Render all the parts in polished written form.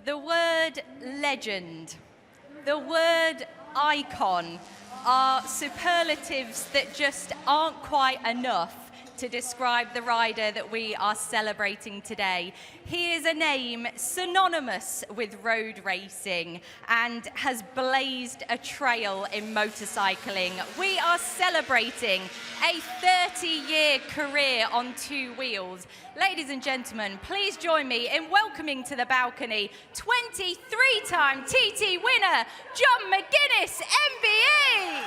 The word legend, the word icon are superlatives that just aren't quite enough to describe the rider that we are celebrating today. He is a name synonymous with road racing and has blazed a trail in motorcycling. We are celebrating a 30-year career on two wheels. Ladies and gentlemen, please join me in welcoming to the balcony 23-time TT winner, John McGuinness MBE.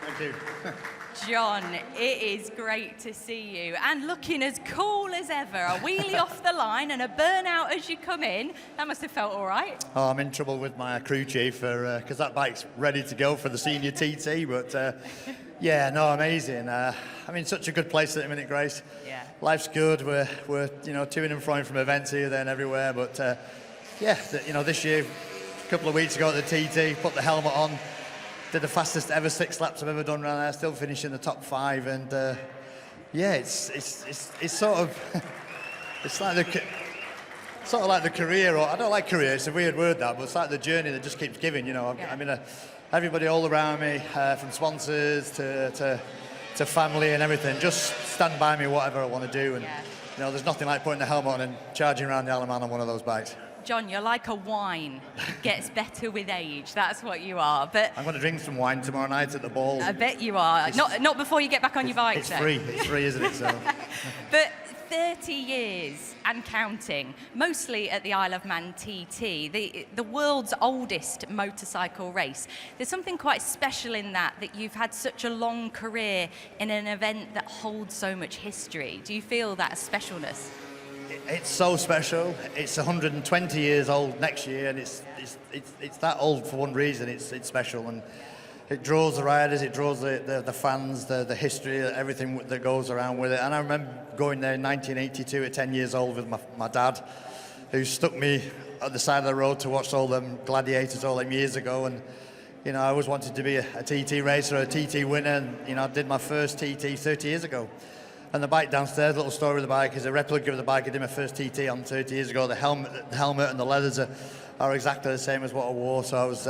Thank you. John, it is great to see you and looking as cool as ever. A wheelie off the line and a burnout as you come in. That must have felt all right. Oh, I'm in trouble with my crew chief because that bike's ready to go for the senior TT. But yeah, no, amazing. I'm in such a good place at the minute, Grace. Yeah. Life's good. We're to and fro from events here, there, and everywhere. But yeah, this year, a couple of weeks ago at the TT, put the helmet on. Did the fastest ever 6 laps I've ever done around there, still finishing the top 5, and yeah, it's sort of it's like like the career, or I don't like career, it's a weird word that, but it's like the journey that just keeps giving. I'm in everybody all around me, from sponsors to family and everything, just stand by me whatever I want to do. And you know, there's nothing like putting the helmet on and charging around the Alaman on one of those bikes. John, you're like a wine. Gets better with age. That's what you are. But I'm going to drink some wine tomorrow night at the ball. I bet you are. Not before you get back on your bike. It's free. It's free, isn't it? So. But 30 years and counting, mostly at the Isle of Man TT, the world's oldest motorcycle race. There's something quite special in that you've had such a long career in an event that holds so much history. Do you feel that specialness? It's so special. It's 120 years old next year, and it's that old for one reason. It's special, and it draws the riders, it draws the fans, the history, everything that goes around with it. And I remember going there in 1982 at 10 years old with my dad, who stuck me at the side of the road to watch all them gladiators all them years ago. And you know, I always wanted to be a TT racer, a TT winner, and you know, I did my first TT 30 years ago. And the bike downstairs, little story of the bike, is a replica of the bike I did my first TT on 30 years ago. The helmet and the leathers are exactly the same as what I wore. So I was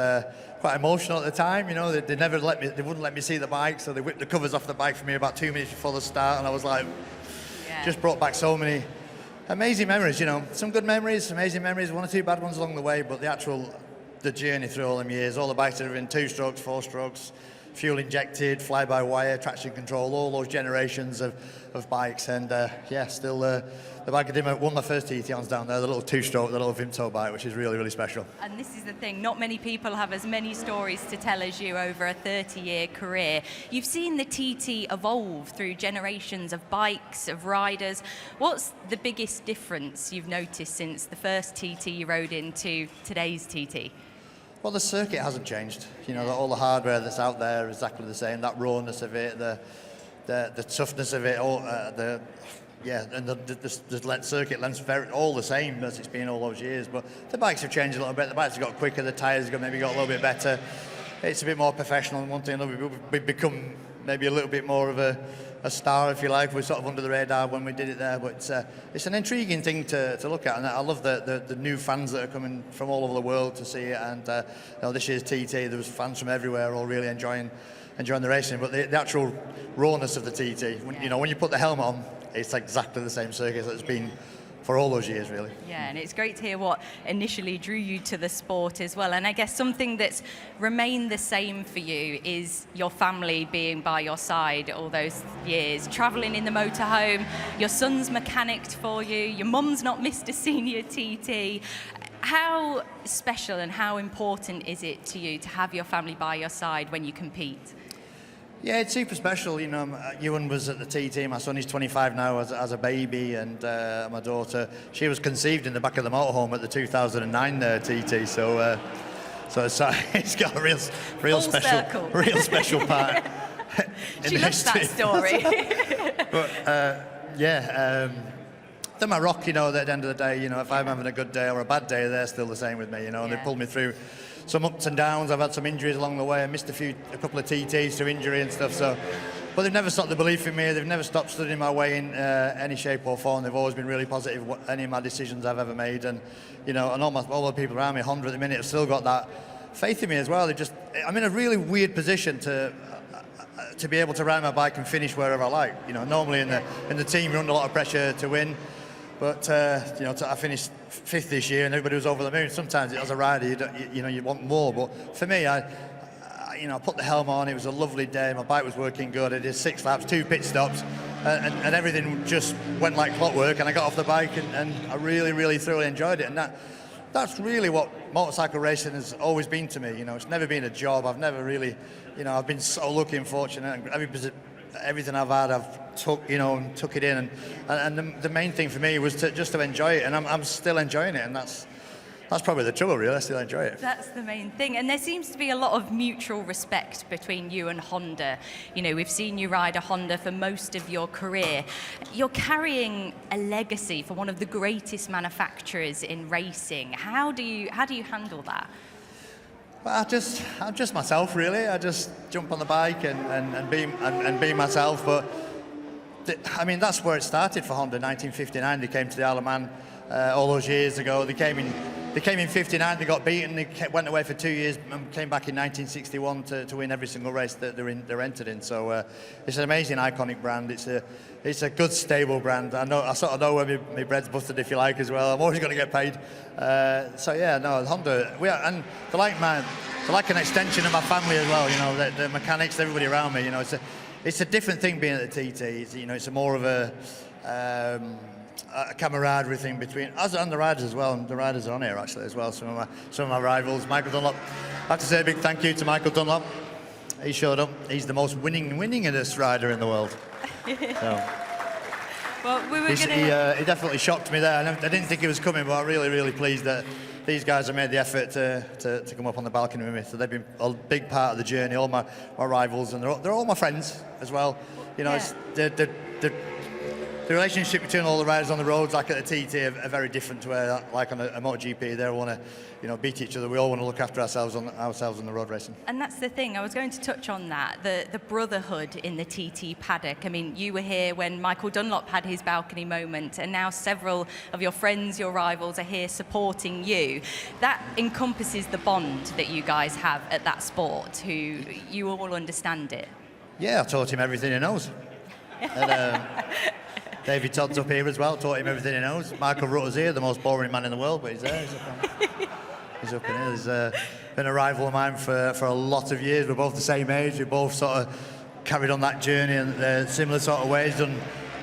quite emotional at the time. You know, they never they wouldn't let me see the bike, so they whipped the covers off the bike for me about 2 minutes before the start, and I was like, just brought back so many amazing memories. You know, some good memories, amazing memories, one or two bad ones along the way, but the journey through all them years, all the bikes that have been 2 strokes, 4 strokes, fuel injected, fly-by-wire, traction control, all those generations of bikes, and still the bike I won my first TT-ons down there, the little 2-stroke, the little Vimto bike, which is really, really special. And this is the thing, not many people have as many stories to tell as you over a 30-year career. You've seen the TT evolve through generations of bikes, of riders. What's the biggest difference you've noticed since the first TT you rode into today's TT? Well, the circuit hasn't changed. You know, all the hardware that's out there is exactly the same. That rawness of it, the toughness of it, and the circuit length's all the same as it's been all those years. But the bikes have changed a little bit. The bikes have got quicker. The tyres have maybe got a little bit better. It's a bit more professional. And one thing, we've become maybe a little bit more of a star, if you like. We're sort of under the radar when we did it there, but it's an intriguing thing to look at, and I love the new fans that are coming from all over the world to see it. And you know, this year's TT, there was fans from everywhere all really enjoying the racing. But the actual rawness of the TT, you know, when you put the helmet on, it's exactly the same circuit that it's been for all those years, really. Yeah, and it's great to hear what initially drew you to the sport as well. And I guess something that's remained the same for you is your family being by your side all those years, travelling in the motorhome, your son's mechanicked for you, your mum's not missed a senior TT. How special and how important is it to you to have your family by your side when you compete? Yeah, it's super special. You know, Ewan was at the TT. My son is 25 now as a baby, and my daughter, she was conceived in the back of the motorhome at the 2009 TT. So it's got a real special part. She loves that story. But they're my rock. You know, at the end of the day, you know, if I'm having a good day or a bad day, they're still the same with me. You know, and they pull me through some ups and downs. I've had some injuries along the way. I missed a couple of TTs through injury and stuff. So, but they've never stopped the belief in me. They've never stopped studying my way in any shape or form. They've always been really positive any of my decisions I've ever made. And you know, and all the people around me, Honda at the minute, have still got that faith in me as well. I'm in a really weird position to be able to ride my bike and finish wherever I like. You know, normally in the team you're under a lot of pressure to win. But you know, I finished 5th this year, and everybody was over the moon. Sometimes, as a rider, you want more. But for me, I put the helmet on. It was a lovely day. My bike was working good. I did 6 laps, 2 pit stops, and everything just went like clockwork. And I got off the bike, and I really, really thoroughly enjoyed it. And that's really what motorcycle racing has always been to me. You know, it's never been a job. I've never really, you know, I've been so lucky and fortunate. And everything I've had, I've took it in, and the main thing for me was just to enjoy it, and I'm still enjoying it, and that's probably the trouble, really. I still enjoy it. That's the main thing, and there seems to be a lot of mutual respect between you and Honda. You know, we've seen you ride a Honda for most of your career. You're carrying a legacy for one of the greatest manufacturers in racing. How do you handle that? Well, I'm just myself, really. I just jump on the bike and be myself. But I mean, that's where it started for Honda. 1959, they came to the Isle of Man all those years ago. They came in they came in 59, they got beaten, they went away for 2 years and came back in 1961 to win every single race that they're entered in. So it's an amazing, iconic brand. It's a good, stable brand. I sort of know where my bread's busted, if you like, as well. I'm always going to get paid. So yeah, no, Honda, and they're like an extension of my family as well. You know, the mechanics, everybody around me. You know, it's a different thing being at the TT. It's a more of a camaraderie thing between us and the riders as well, and the riders are on here actually as well. Some of my rivals. Michael Dunlop. I have to say a big thank you to Michael Dunlop. He showed up. He's the most winningest rider in the world. So. Well, he definitely shocked me there. I didn't think he was coming, but I'm really, really pleased that these guys have made the effort to come up on the balcony with me. So they've been a big part of the journey. All my rivals, and they're all my friends as well. You know, it's the relationship between all the riders on the roads, like at the TT, are very different to where, like on a MotoGP, they all want to, beat each other. We all want to look after ourselves on the road racing. And that's the thing. I was going to touch on that, the brotherhood in the TT paddock. I mean, you were here when Michael Dunlop had his balcony moment, and now several of your friends, your rivals, are here supporting you. That encompasses the bond that you guys have at that sport. Who you all understand it. Yeah, I taught him everything he knows. And, David Todd's up here as well, taught him everything he knows. Michael Rutter's here, the most boring man in the world, but he's there. He's up in here. He's been a rival of mine for a lot of years. We're both the same age. We both sort of carried on that journey in similar sort of ways, done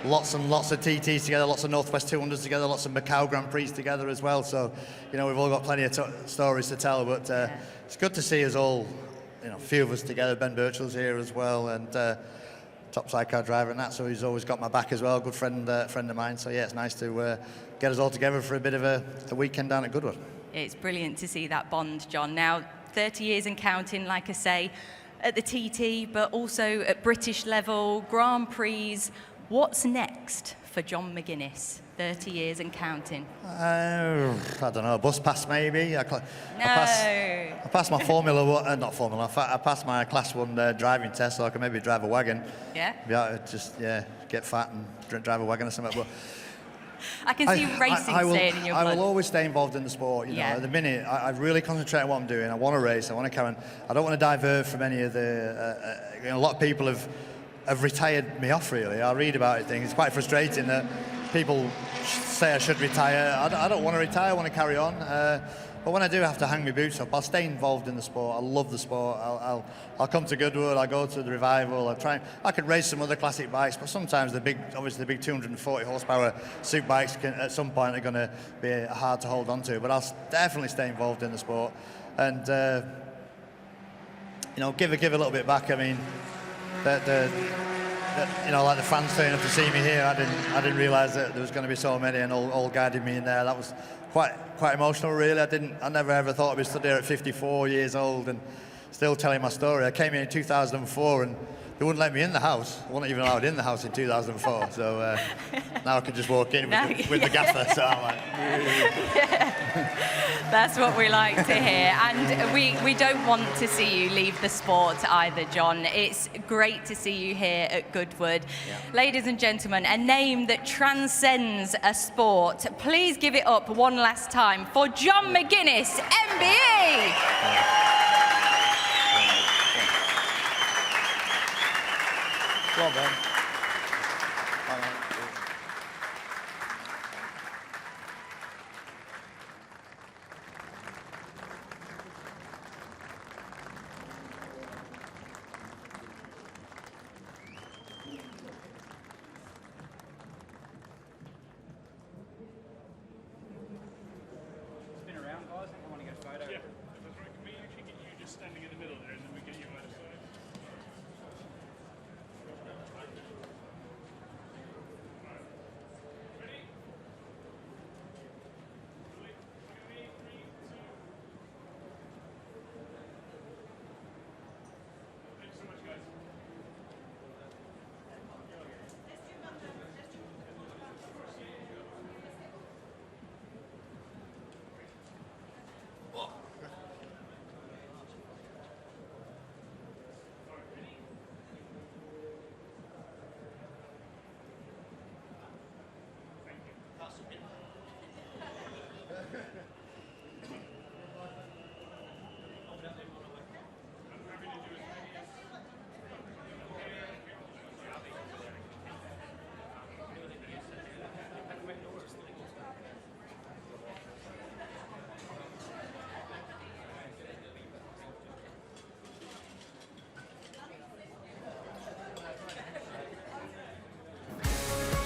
lots and lots of TTs together, lots of Northwest 200s together, lots of Macau Grand Prix together as well. So, we've all got plenty of stories to tell, but it's good to see us all, a few of us together. Ben Birchall's here as well, and top sidecar driver and that, so he's always got my back as well, good friend of mine. So yeah, it's nice to get us all together for a bit of a weekend down at Goodwood. It's brilliant to see that bond, John. Now, 30 years and counting, like I say, at the TT, but also at British level, Grand Prix. What's next for John McGuinness? 30 years and counting. I don't know, a bus pass maybe. I passed my I passed my Class 1 driving test, so I can maybe drive a wagon. Yeah? Get fat and drive a wagon or something. But I can see racing staying in your blood. I will always stay involved in the sport. At the minute, I really concentrate on what I'm doing. I want to race, I want to carry on. I don't want to divert from any of the... a lot of people have retired me off, really. I read about things. It's quite frustrating that people say I should retire. I don't want to retire, I want to carry on. But when I do have to hang my boots up, I'll stay involved in the sport. I love the sport. I'll come to Goodwood, I'll go to the revival, I could race some other classic bikes, but sometimes the big 240 horsepower super bikes at some point are going to be hard to hold on to. But I'll definitely stay involved in the sport and give a little bit back. I mean, like the fans turning up to see me here, I didn't realise that there was going to be so many and all guiding me in there. That was quite emotional, really. I never ever thought I'd be stood there at 54 years old and still telling my story. I came here in 2004 and they wouldn't let me in the house. I wasn't even allowed in the house in 2004. So now I can just walk in with the gaffer. So I'm like, That's what we like to hear. And we don't want to see you leave the sport either, John. It's great to see you here at Goodwood. Yeah. Ladies and gentlemen, a name that transcends a sport. Please give it up one last time for John McGuinness MBE. Well done.